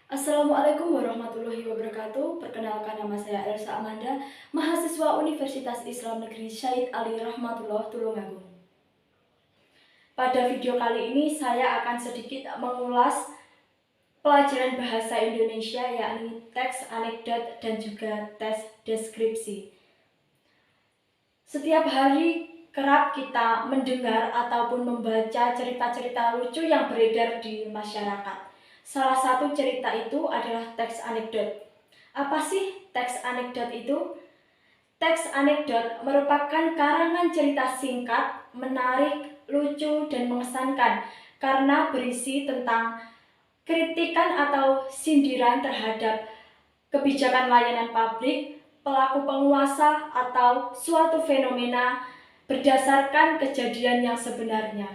Assalamualaikum warahmatullahi wabarakatuh. Perkenalkan, nama saya Elsa Amanda, mahasiswa Universitas Islam Negeri Syahid Ali Rahmatullah Tulungagung. Pada video kali ini saya akan sedikit mengulas pelajaran bahasa Indonesia, yakni teks, anekdot, dan juga tes deskripsi. Setiap hari kerap kita mendengar ataupun membaca cerita-cerita lucu yang beredar di masyarakat. Salah satu cerita itu adalah teks anekdot. Apa sih teks anekdot itu? Teks anekdot merupakan karangan cerita singkat, menarik, lucu, dan mengesankan karena berisi tentang kritikan atau sindiran terhadap kebijakan layanan publik, pelaku penguasa, atau suatu fenomena berdasarkan kejadian yang sebenarnya.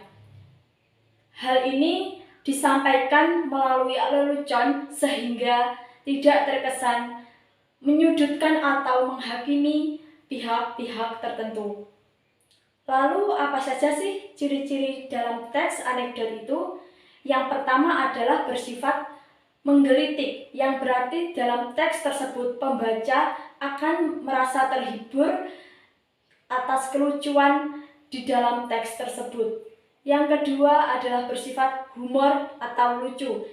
Hal ini disampaikan melalui lelucon sehingga tidak terkesan menyudutkan atau menghakimi pihak-pihak tertentu. Lalu apa saja sih ciri-ciri dalam teks anekdot itu? Yang pertama adalah bersifat menggelitik, yang berarti dalam teks tersebut pembaca akan merasa terhibur atas kelucuan di dalam teks tersebut. Yang kedua adalah bersifat humor atau lucu.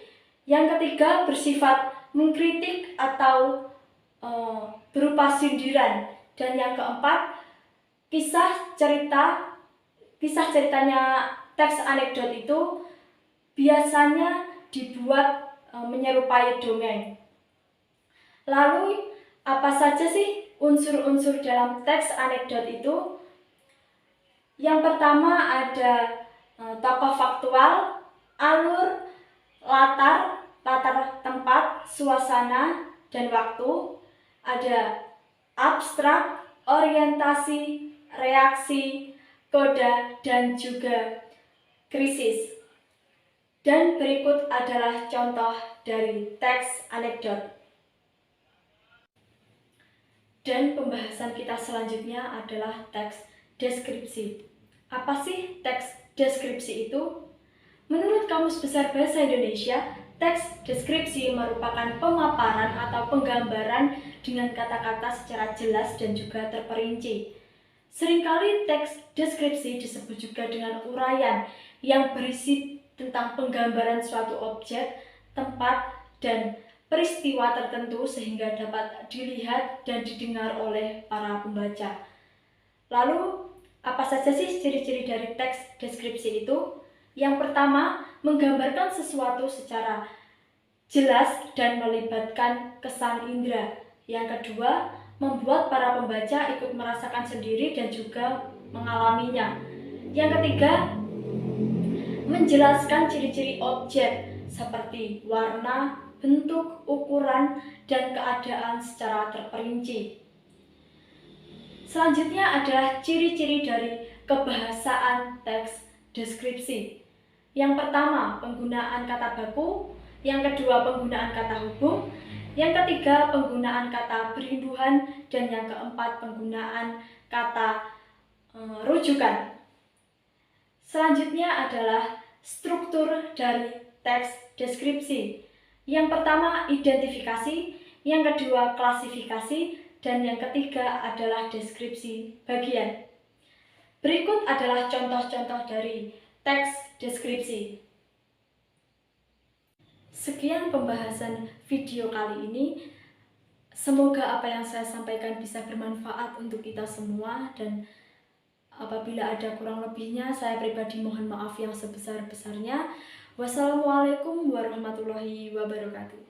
Yang ketiga bersifat mengkritik atau berupa sindiran. Dan yang keempat, kisah ceritanya teks anekdot itu biasanya dibuat menyerupai dongeng. Lalu apa saja sih unsur-unsur dalam teks anekdot itu? Yang pertama ada tokoh faktual, alur, latar tempat, suasana, dan waktu. Ada abstrak, orientasi, reaksi, koda, dan juga krisis. Dan berikut adalah contoh dari teks anekdot. Dan pembahasan kita selanjutnya adalah teks deskripsi. Apa sih teks deskripsi itu? Menurut Kamus Besar Bahasa Indonesia, teks deskripsi merupakan pemaparan atau penggambaran dengan kata-kata secara jelas dan juga terperinci. Seringkali teks deskripsi disebut juga dengan uraian yang berisi tentang penggambaran suatu objek, tempat, dan peristiwa tertentu sehingga dapat dilihat dan didengar oleh para pembaca. Lalu, apa saja sih ciri-ciri dari teks deskripsi itu? Yang pertama, menggambarkan sesuatu secara jelas dan melibatkan kesan indera. Yang kedua, membuat para pembaca ikut merasakan sendiri dan juga mengalaminya. Yang ketiga, menjelaskan ciri-ciri objek seperti warna, bentuk, ukuran, dan keadaan secara terperinci. Selanjutnya adalah ciri-ciri dari kebahasaan teks deskripsi. Yang pertama, penggunaan kata baku. Yang kedua, penggunaan kata hubung. Yang ketiga, penggunaan kata berimbuhan. Dan yang keempat, penggunaan kata rujukan. Selanjutnya adalah struktur dari teks deskripsi. Yang pertama, identifikasi. Yang kedua, klasifikasi. Dan yang ketiga adalah deskripsi bagian. Berikut adalah contoh-contoh dari teks deskripsi. Sekian pembahasan video kali ini. Semoga apa yang saya sampaikan bisa bermanfaat untuk kita semua, dan apabila ada kurang lebihnya, saya pribadi mohon maaf yang sebesar-besarnya. Wassalamualaikum warahmatullahi wabarakatuh.